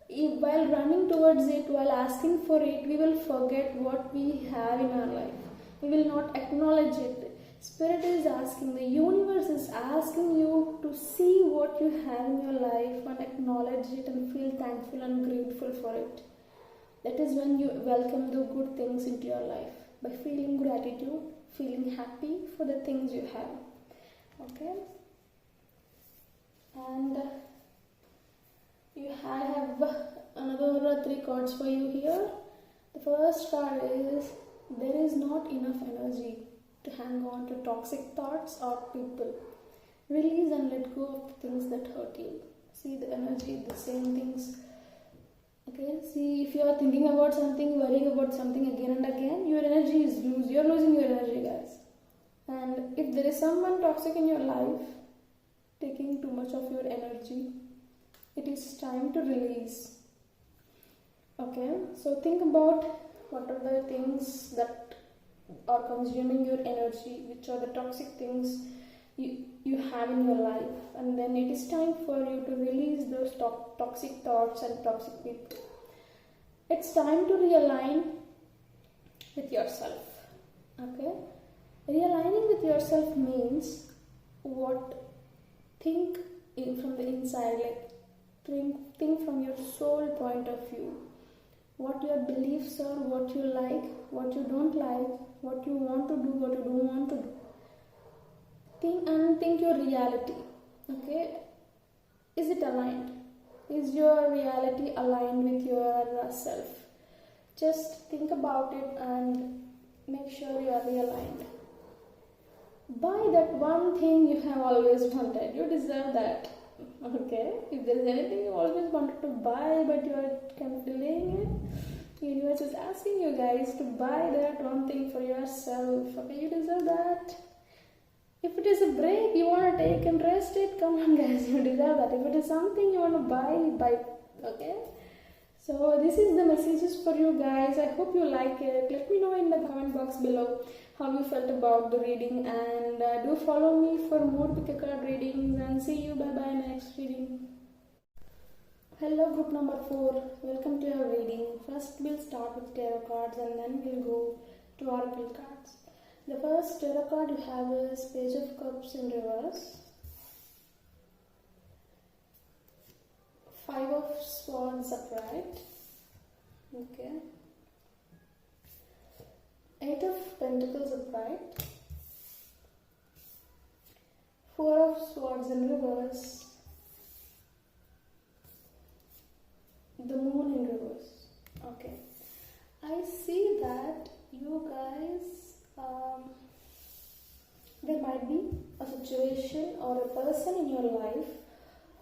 While running towards it, while asking for it, we will forget what we have in our life. We will not acknowledge it. Spirit is asking, the universe is asking you to see what you have in your life and acknowledge it and feel thankful and grateful for it. That is when you welcome the good things into your life, by feeling gratitude, feeling happy for the things you have. Okay? And you have another 3 cards for you here. The first card is, there is not enough energy to hang on to toxic thoughts or people. Release and let go of the things that hurt you. See the energy, the same things. Okay, see, if you are thinking about something, worrying about something again and again, your energy is you're losing your energy, guys. And if there is someone toxic in your life, taking too much of your energy, it is time to release. Okay, so think about what are the things that are consuming your energy, which are the toxic things you have in your life, and then it is time for you to release those toxic thoughts and toxic people. It's time to realign with yourself. Okay, realigning with yourself means think from the inside, like think from your soul point of view, what your beliefs are, what you like, what you don't like, what you want to do, what you don't want to do. Think your reality. Okay, is it aligned? Is your reality aligned with your self? Just think about it and make sure you are realigned. Buy that one thing you have always wanted. You deserve that. Okay, if there is anything you always wanted to buy but you are kind of delaying it, universe is asking you guys to buy that one thing for yourself. Okay, you deserve that. If it is a break you want to take and rest it, come on guys, you deserve that. If it is something you want to buy. Okay, so this is the messages for you guys. I hope you like it. Let me know in the comment box below how you felt about the reading, and do follow me for more pick a card readings, and see you bye bye next reading. Hello group number 4, welcome to your reading. First we'll start with tarot cards and then we'll go to oracle cards. The first tarot card you have is Page of Cups in reverse, 5 of Swords upright, okay, 8 of Pentacles upright, 4 of Swords in reverse, the Moon in reverse. Okay, I see that you guys, there might be a situation or a person in your life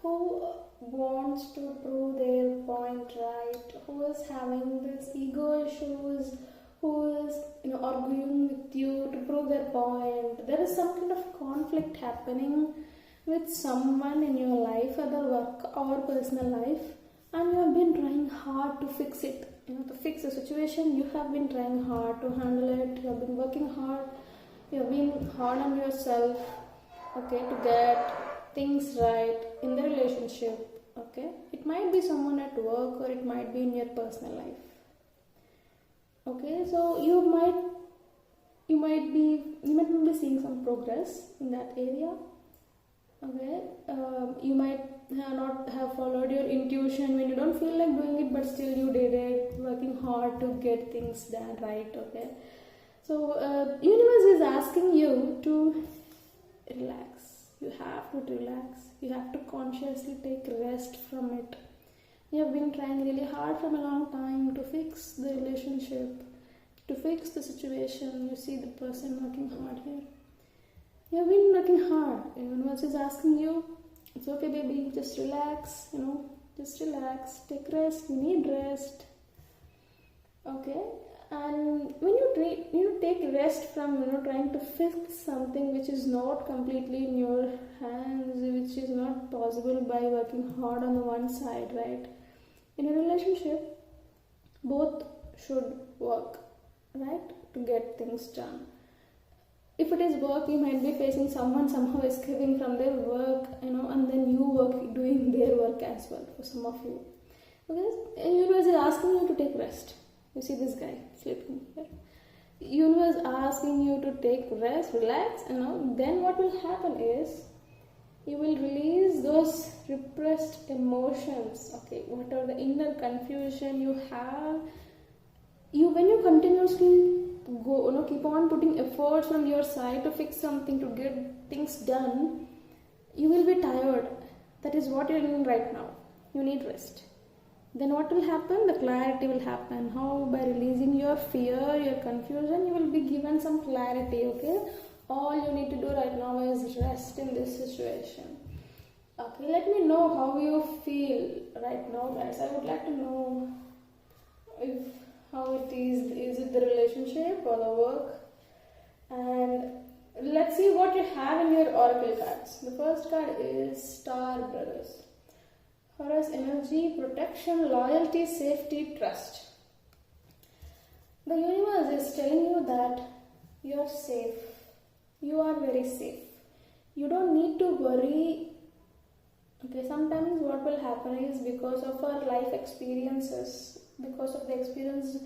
who wants to prove their point right, who is having this ego issues, who is arguing with you to prove their point. There is some kind of conflict happening with someone in your life, either work or personal life, and you have been trying hard to fix it. To fix the situation, you have been trying hard to handle it. You have been working hard. You have been hard on yourself, okay, to get things right in the relationship. Okay, it might be someone at work or it might be in your personal life. Okay, so you might be seeing some progress in that area. Okay, you might not have followed your intuition when you don't feel like doing it, but still you did it, working hard to get things done right. Okay, so universe is asking you to relax. You have to relax. You have to consciously take rest from it. You have been trying really hard from a long time to fix the relationship, to fix the situation. You see the person working hard here. You have been working hard. Universe is asking you, it's okay, baby, just relax, just relax, take rest, you need rest. Okay? And when you take rest from trying to fix something which is not completely in your hands, which is not possible by working hard on the one side, right? In a relationship, both should work, right, to get things done. If it is work, you might be facing someone somehow escaping from their work, and then you work doing their work as well for some of you. Okay, and universe is asking you to take rest. You see this guy sleeping here. Universe asking you to take rest, relax, then what will happen is you will release those repressed emotions. Okay, whatever the inner confusion you have, when you continuously keep on putting efforts from your side to fix something, to get things done, you will be tired. That is what you're doing right now. You need rest. Then what will happen? The clarity will happen. How? By releasing your fear, your confusion, you will be given some clarity. Okay, all you need to do right now is rest in this situation. Okay, let me know how you feel right now, guys. I would like to know how it is. Is it the relationship or the work? And let's see what you have in your oracle cards. The first card is Star Brothers. For us, energy, protection, loyalty, safety, trust. The universe is telling you that you are safe. You are very safe. You don't need to worry. Okay, sometimes what will happen is because of our life experiences, because of the experience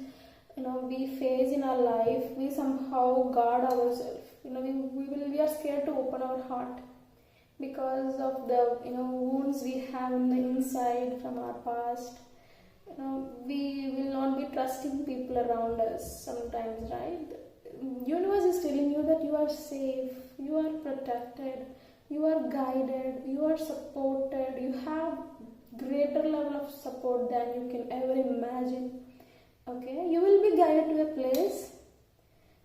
we face in our life, we somehow guard ourselves. We are scared to open our heart because of the wounds we have in the inside from our past. We will not be trusting people around us sometimes, right? Universe is telling you that you are safe, you are protected, you are guided, you are supported, you have greater level of support than you can ever imagine. Okay, you will be guided to a place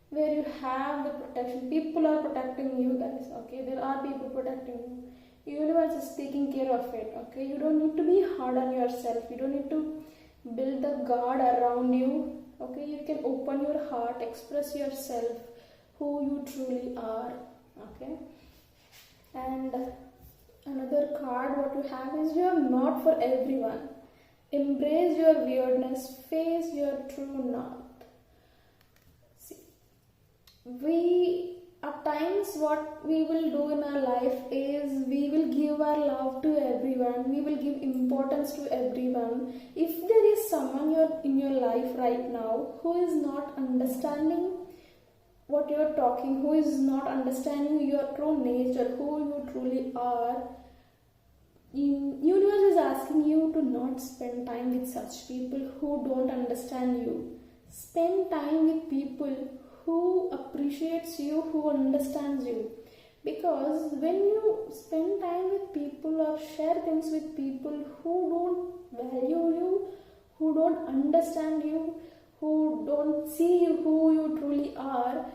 where you have the protection. People are protecting you, guys. Okay, there are people protecting you. Universe is taking care of it. Okay, you don't need to be hard on yourself. You don't need to build the guard around you. Okay, you can open your heart, express yourself, who you truly are. Okay, and another card what you have is you are not for everyone. Embrace your weirdness, face your true north. See, we at times what we will do in our life is we will give our love to everyone, we will give importance to everyone. If there is someone in your life right now who is not understanding what you're talking, who is not understanding your true nature, who you truly are, universe is asking you to not spend time with such people who don't understand you. Spend time with people who appreciates you, who understands you. Because when you spend time with people or share things with people who don't value you, who don't understand you, who don't see you who you truly are,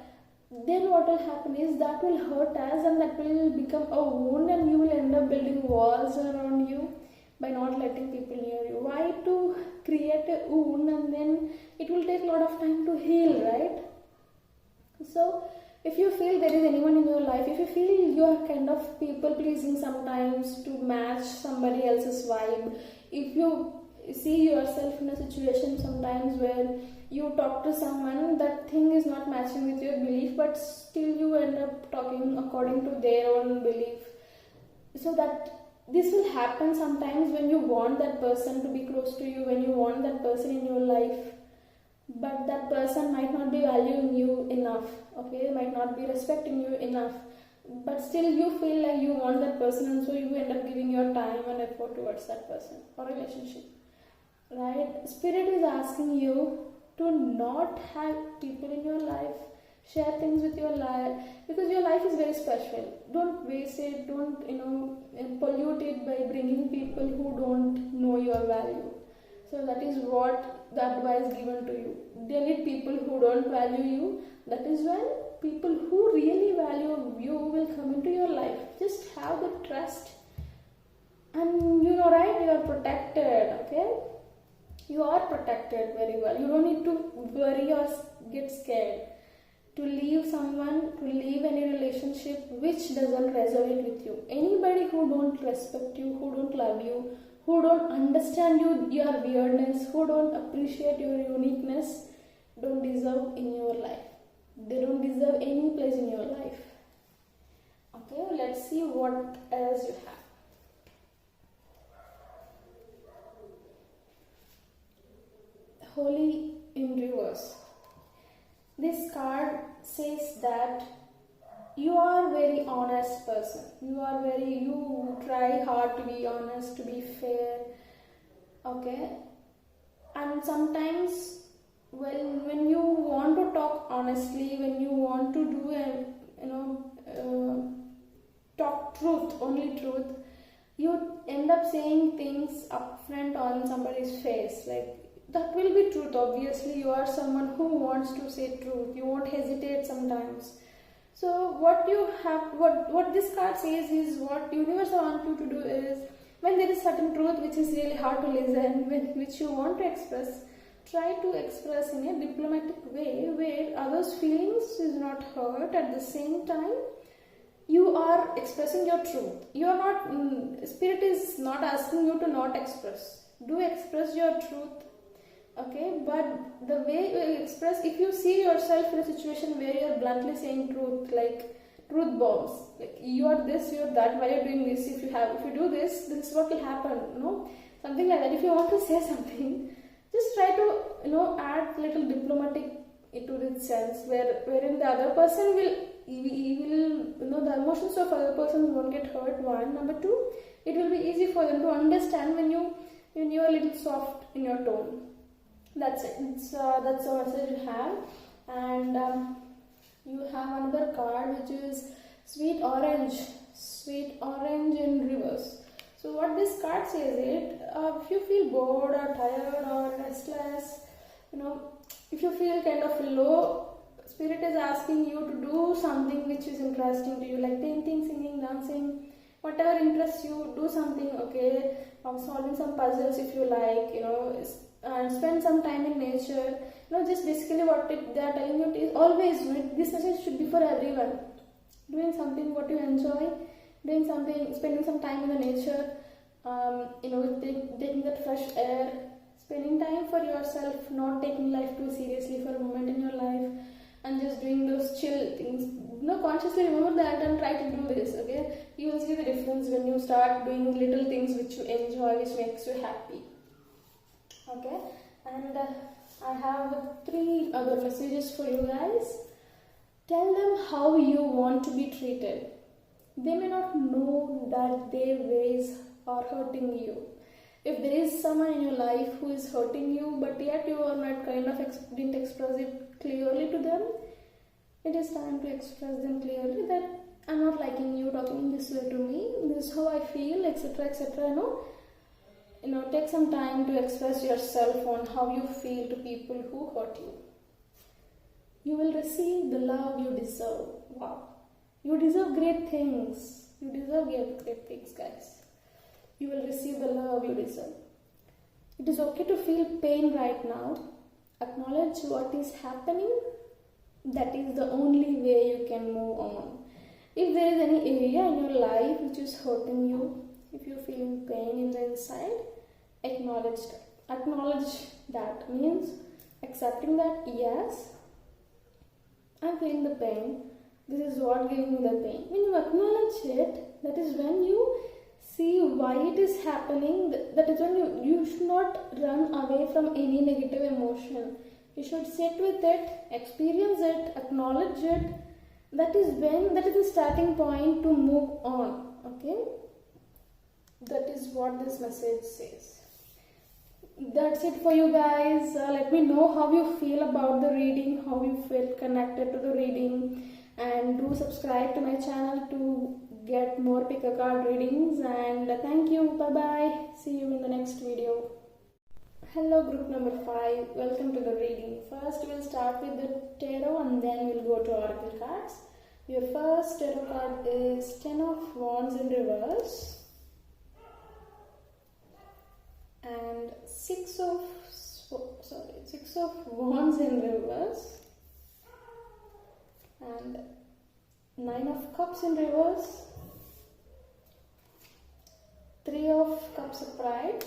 then what will happen is that will hurt us and that will become a wound, and you will end up building walls around you by not letting people near you. Why to create a wound and then it will take a lot of time to heal, right? So if you feel there is anyone in your life, if you feel you are kind of people pleasing sometimes to match somebody else's vibe, if you see yourself in a situation sometimes where you talk to someone, that thing is not matching with your belief, but still you end up talking according to their own belief. So that this will happen sometimes when you want that person to be close to you, when you want that person in your life, but that person might not be valuing you enough, okay, might not be respecting you enough, but still you feel like you want that person, and so you end up giving your time and effort towards that person or relationship, right? Spirit is asking you to not have people in your life share things with your life, because your life is very special. Don't waste it, don't pollute it by bringing people who don't know your value. So that is what the advice given to you. They need people who don't value you. That is when people who really value you will come into your life. Just have the trust, and you know, right, you are protected. Okay, you are protected very well. You don't need to worry or get scared to leave someone, to leave any relationship which doesn't resonate with you. Anybody who don't respect you, who don't love you, who don't understand your weirdness, who don't appreciate your uniqueness, don't deserve in your life. They don't deserve any place in your life. Okay, let's see what else you have. Holy in reverse. This card says that you are very honest person. You try hard to be honest, to be fair. Okay, and sometimes when you want to talk honestly, when you want to talk truth, only truth, you end up saying things upfront on somebody's face. Like, that will be truth. Obviously, you are someone who wants to say truth. You won't hesitate sometimes. So what this card says is, what universe wants you to do is, when there is certain truth which is really hard to listen, which you want to express, try to express in a diplomatic way where others' feelings is not hurt. At the same time, you are expressing your truth. You are not, spirit is not asking you to not express. Do express your truth. Okay, but the way you express, if you see yourself in a situation where you are bluntly saying truth, like truth bombs, like you are this, you are that, why you are doing this, if you do this, this is what will happen, something like that. If you want to say something, just try to add little diplomatic into this sense, wherein the other person will the emotions of other person won't get hurt. One, number two, it will be easy for them to understand when you are a little soft in your tone. That's it. That's the message you have. And you have another card which is sweet orange in reverse. So what this card says is, if you feel bored or tired or restless, if you feel kind of low, spirit is asking you to do something which is interesting to you, like painting, singing, dancing, whatever interests you. Do something. Okay, solving some puzzles if you like, and spend some time in nature. Just basically what they are telling you is, always this message should be for everyone. Doing something what you enjoy, doing something, spending some time in the nature, taking that fresh air, spending time for yourself, not taking life too seriously for a moment in your life, and just doing those chill things. Consciously remember that and try to do this. Okay, you will see the difference when you start doing little things which you enjoy, which makes you happy. Okay, and I have 3 other messages for you guys. Tell them how you want to be treated. They may not know that their ways are hurting you. If there is someone in your life who is hurting you, but yet you are not didn't express it clearly to them, it is time to express them clearly that I'm not liking you talking this way to me. This is how I feel, etc., etc. Take some time to express yourself on how you feel to people who hurt you. You will receive the love you deserve. Wow. You deserve great things. You deserve great things, guys. You will receive the love you deserve. It is okay to feel pain right now. Acknowledge what is happening. That is the only way you can move on. If there is any area in your life which is hurting you, if you're feeling pain in the inside, acknowledge that. Acknowledge that means accepting that, yes, I'm feeling the pain. This is what giving me the pain. When you acknowledge it, that is when you see why it is happening. That is when you should not run away from any negative emotion. You should sit with it, experience it, acknowledge it. That is the starting point to move on. Okay? That is what this message says. That's it for you guys. Let me know how you feel about the reading, how you feel connected to the reading, and do subscribe to my channel to get more pick a card readings. And thank you. Bye bye. See you in the next video. Hello, group number 5. Welcome to the reading. First, we'll start with the tarot and then we'll go to oracle cards. Your first tarot card is Ten of Wands in reverse and Six of Wands in reverse and Nine of Cups in reverse, Three of Cups upright,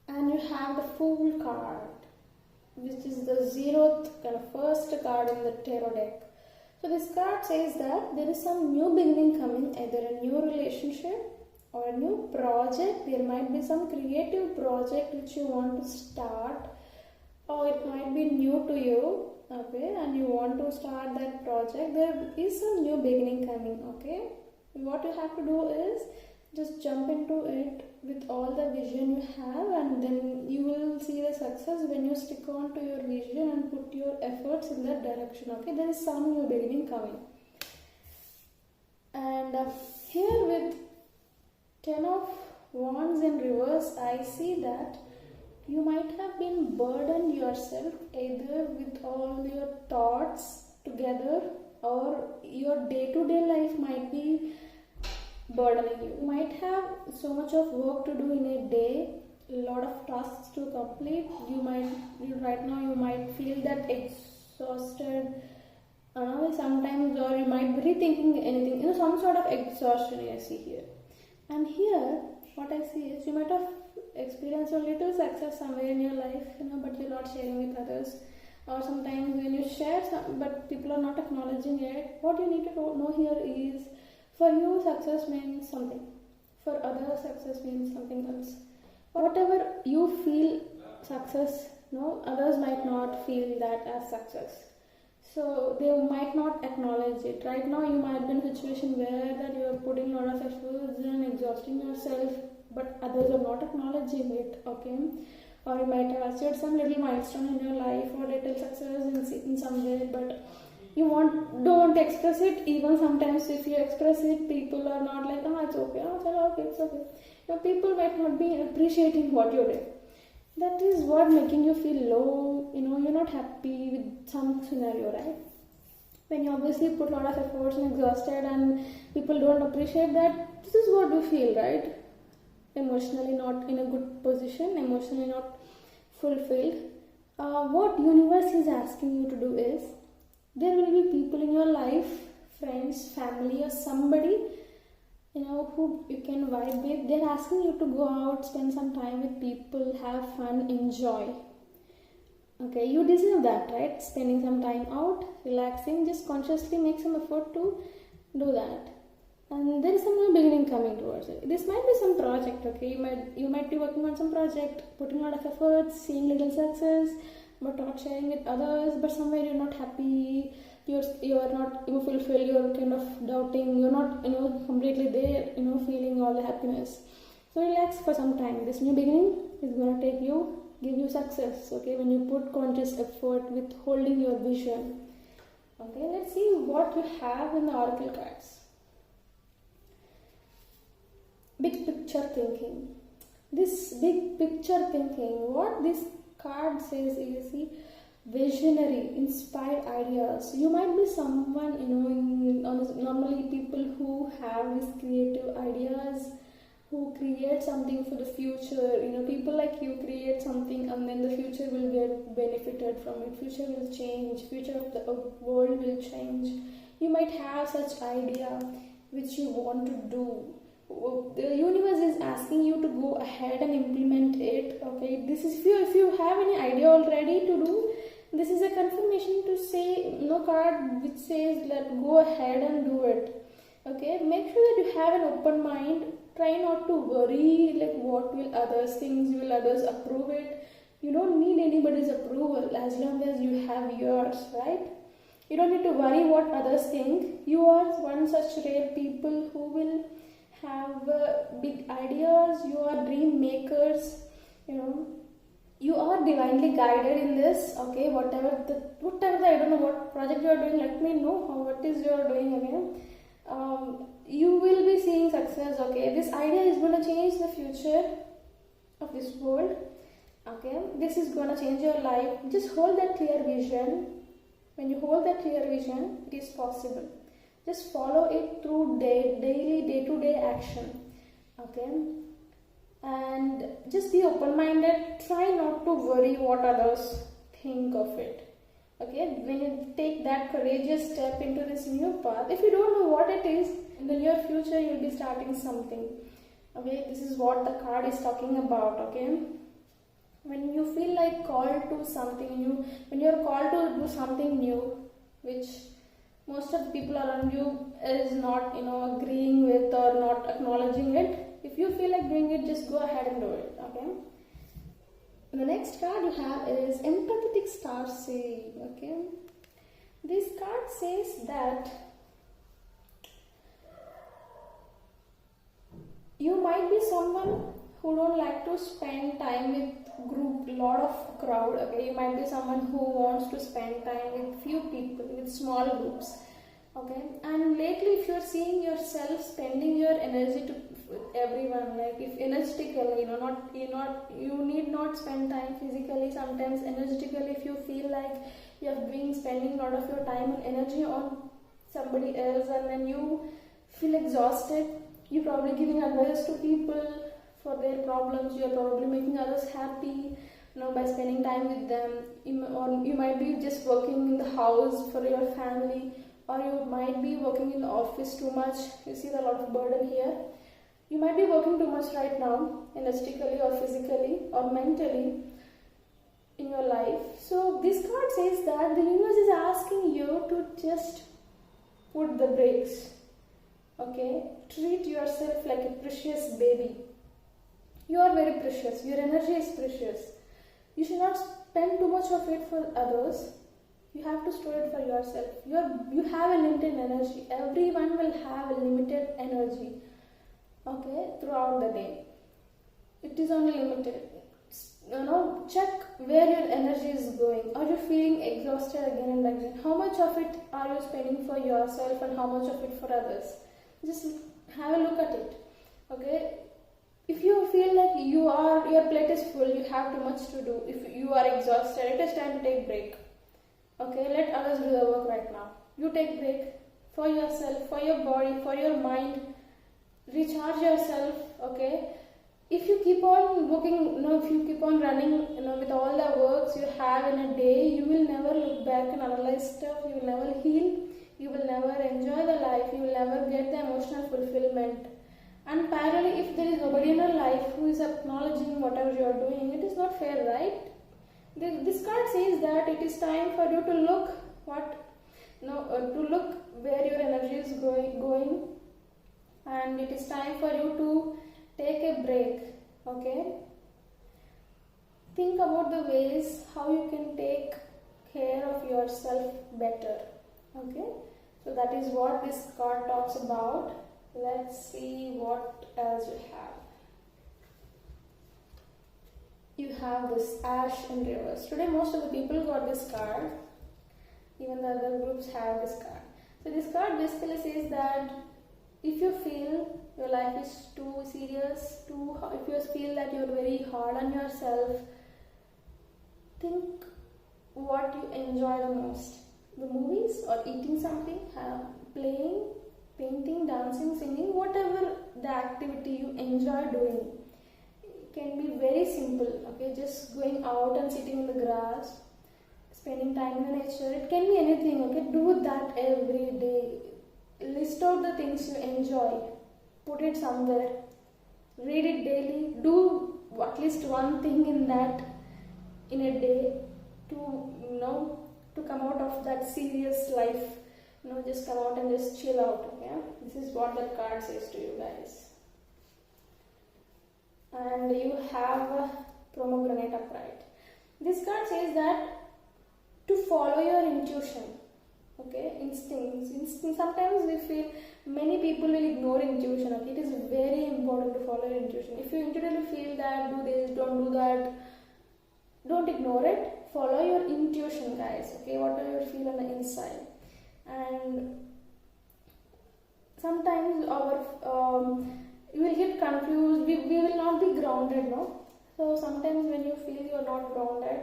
and you have the Fool card, which is the zeroth kind of first card in the tarot deck. So this card says that there is some new beginning coming, either a new relationship or a new project. There might be some creative project which you want to start, or it might be new to you, okay, and you want to start that project. There is some new beginning coming, okay. What you have to do is just jump into it with all the vision you have, and then you will see the success when you stick on to your vision and put your efforts in that direction, okay. There is some new beginning coming. And here with Ten of Wands in reverse, I see that you might have been burdened yourself either with all your thoughts together, or your day-to-day life might be burdening you. You might have so much of work to do in a day, a lot of tasks to complete. Right now you might feel that exhausted sometimes, or you might be rethinking anything, some sort of exhaustion I see here. And here what I see is you might have experienced a little success somewhere in your life, but you're not sharing with others. Or sometimes when you share but people are not acknowledging it. What you need to know here is, for you success means something, for others success means something else. Whatever you feel success, others might not feel that as success, so they might not acknowledge it. Right now you might be in a situation where that you are putting a lot of efforts and exhausting yourself, but others are not acknowledging it, okay. Or you might have achieved some little milestone in your life or little success in some way, but you don't express it. Even sometimes if you express it, people are not like, it's okay, it's okay. People might not be appreciating what you're doing. That is what making you feel low. You're not happy with some scenario, right? When you obviously put a lot of efforts and exhausted and people don't appreciate that, this is what you feel, right? Emotionally not in a good position, emotionally not fulfilled. What universe is asking you to do is, there will be people in your life, friends, family, or somebody who you can vibe with. They're asking you to go out, spend some time with people, have fun, enjoy. Okay, you deserve that, right? Spending some time out, relaxing, just consciously make some effort to do that. And there is some new beginning coming towards it. This might be some project, okay? You might be working on some project, putting a lot of efforts, seeing little success, but not sharing with others. But somewhere you're not happy, you are not fulfilled, you're kind of doubting, you're not completely there, feeling all the happiness. So relax for some time. This new beginning is going to give you success, okay, when you put conscious effort with holding your vision. Okay, let's see what you have in the oracle cards. Big picture thinking. This big picture thinking, what this card says is, visionary, inspired ideas. You might be someone, normally people who have these creative ideas, who create something for the future. People like you create something and then the future will get benefited from it. Future will change, future of the world will change. You might have such idea which you want to do. The universe is asking you to go ahead and implement it, okay. This is if you have any idea already to do, this is a confirmation to say, card which says that go ahead and do it, okay. Make sure that you have an open mind. Try not to worry like what will others think, will others approve it. You don't need anybody's approval as long as you have yours, right? You don't need to worry what others think. You are one such rare people who will have big ideas. You are dream makers. You are divinely guided in this, okay. Whatever I don't know what project you are doing, let me know what is you are doing again. You will be seeing success, okay. This idea is going to change the future. of this world. Okay, this is gonna change your life. Just hold that clear vision. When you hold that clear vision, it is possible. Just follow it through daily, day-to-day action. Okay, and just be open-minded. Try not to worry what others think of it. Okay, when you take that courageous step into this new path, if you don't know what it is, in the near future you'll be starting something. Okay, this is what the card is talking about. Okay, when you feel like called to something new, when you're called to do something new, which most of the people around you is not, agreeing with or not acknowledging it, if you feel like doing it, just go ahead and do it. Okay, the next card you have is Empathetic Star Seed. Okay, this card says that you might be someone who don't like to spend time with lot of crowd. Okay, you might be someone who wants to spend time with few people, with small groups. Okay, and lately if you're seeing yourself spending your energy to everyone, like if energetically, you need not spend time physically, sometimes energetically, if you feel like you're spending a lot of your time and energy on somebody else, and then you feel exhausted, you're probably giving advice to people for their problems, you're probably making others happy, by spending time with them, or you might be just working in the house for your family, or you might be working in the office too much. You see a lot of burden here. You might be working too much right now, energetically or physically or mentally in your life. So this card says that the universe is asking you to just put the brakes. Okay, treat yourself like a precious baby. You are very precious. Your energy is precious. You should not spend too much of it for others. You have to store it for yourself. You have a limited energy. Everyone will have a limited energy. Okay, throughout the day. It is only limited. Check where your energy is going. Are you feeling exhausted again and again? How much of it are you spending for yourself and how much of it for others? Just have a look at it. Okay, if you feel like your plate is full, you have too much to do, if you are exhausted, it is time to take break. Okay, let others do the work right now. You take break for yourself, for your body, for your mind. Recharge yourself. Okay, if you keep on working, if you keep on running, with all the works you have in a day, you will never look back and analyze stuff. You will never heal. You will never enjoy the life. You will never get the emotional fulfillment. And parallelly, if there is nobody in your life who is acknowledging whatever you are doing, it is not fair, right? This card says that it is time for you to look where your energy is going, and it is time for you to take a break. Okay, think about the ways how you can take care of yourself better. Okay, so that is what this card talks about. Let's see what else you have. You have this Ash in reverse. Today most of the people got this card. Even the other groups have this card. So this card basically says that if you feel your life is too serious, if you feel that you're very hard on yourself, think what you enjoy the most. The movies, or eating something, playing, painting, dancing, singing, whatever the activity you enjoy doing. It can be very simple. Okay, just going out and sitting in the grass, spending time in the nature. It can be anything. Okay, do that every day. List out the things you enjoy. Put it somewhere. Read it daily. Do at least one thing in a day to come out of that serious life. Just come out and just chill out. Okay, this is what that card says to you guys. And you have a pomegranate upright. This card says that to follow your intuition. Okay, instincts. Sometimes we feel many people will ignore intuition. Okay, it is very important to follow your intuition. If you intuitively feel that, do this, don't do that, don't ignore it. Follow your intuition, guys. Okay, whatever you feel on the inside. And sometimes you will get confused. We will not be grounded, no. So sometimes when you feel you're not grounded,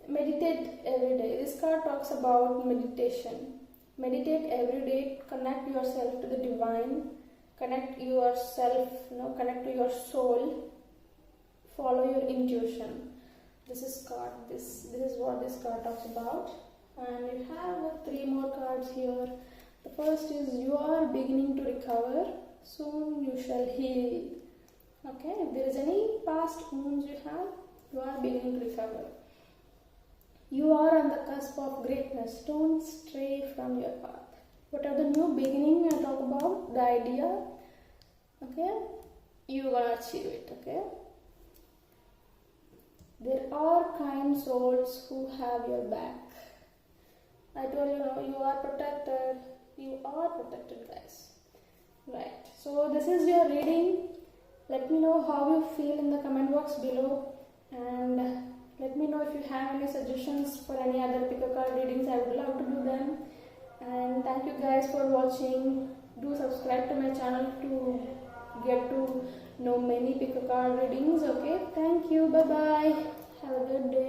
meditate every day. This card talks about meditation. Meditate every day, connect yourself to the divine, connect yourself, connect to your soul, follow your intuition. This is what this card talks about. And you have 3 more cards here. The first is you are beginning to recover, soon you shall heal. Okay, if there is any past wounds you are beginning to recover. You are on the cusp of greatness, don't stray from your path. What are the new beginning I talk about? The idea, okay, you're gonna achieve it, okay. There are kind souls who have your back. I told you, you are protected. You are protected, guys. Right. So this is your reading. Let me know how you feel in the comment box below, and let me know if you have any suggestions for any other pick a card readings. I would love to do them. And thank you guys for watching. Do subscribe to my channel to get to know many pick a card readings. Okay. Thank you. Bye bye. Have a good day.